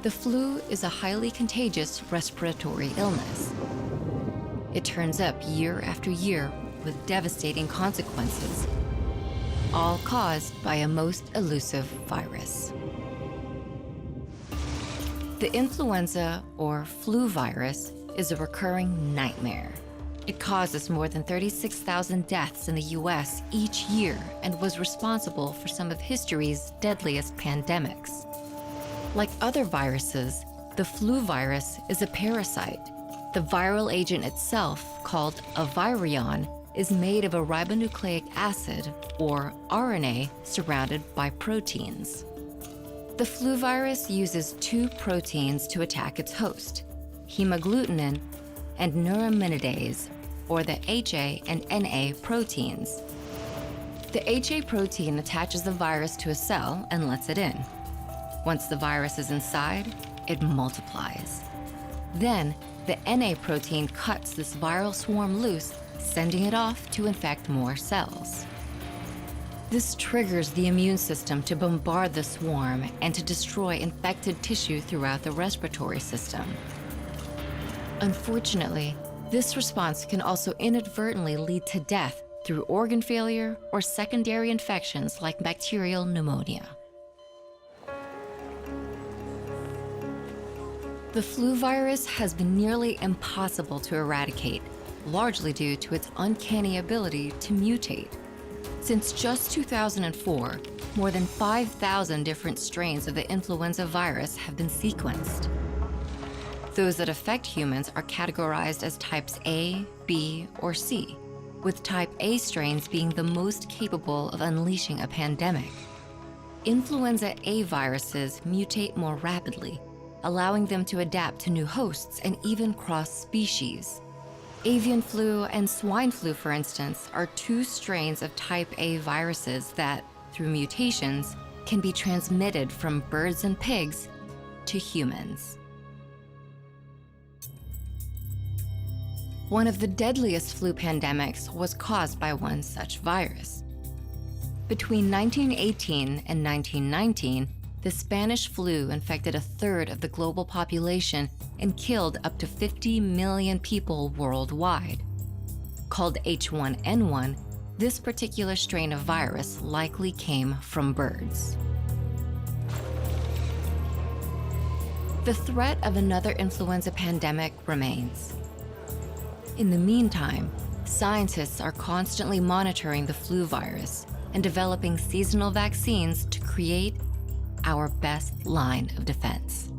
The flu is a highly contagious respiratory illness. It turns up year after year with devastating consequences, all caused by a most elusive virus. The influenza or flu virus is a recurring nightmare. It causes more than 36,000 deaths in the US each year and was responsible for some of history's deadliest pandemics. Like other viruses, the flu virus is a parasite. The viral agent itself, called a virion, is made of a ribonucleic acid, or RNA, surrounded by proteins. The flu virus uses two proteins to attack its host, hemagglutinin and neuraminidase, or the HA and NA proteins. The HA protein attaches the virus to a cell and lets it in. Once the virus is inside, it multiplies. Then, the NA protein cuts this viral swarm loose, sending it off to infect more cells. This triggers the immune system to bombard the swarm and to destroy infected tissue throughout the respiratory system. Unfortunately, this response can also inadvertently lead to death through organ failure or secondary infections like bacterial pneumonia. The flu virus has been nearly impossible to eradicate, largely due to its uncanny ability to mutate. Since just 2004, more than 5,000 different strains of the influenza virus have been sequenced. Those that affect humans are categorized as types A, B, or C, with type A strains being the most capable of unleashing a pandemic. Influenza A viruses mutate more rapidly, allowing them to adapt to new hosts and even cross species. Avian flu and swine flu, for instance, are two strains of type A viruses that, through mutations, can be transmitted from birds and pigs to humans. One of the deadliest flu pandemics was caused by one such virus. Between 1918 and 1919, the Spanish flu infected a third of the global population and killed up to 50 million people worldwide. Called H1N1, this particular strain of virus likely came from birds. The threat of another influenza pandemic remains. In the meantime, scientists are constantly monitoring the flu virus and developing seasonal vaccines to create our best line of defense.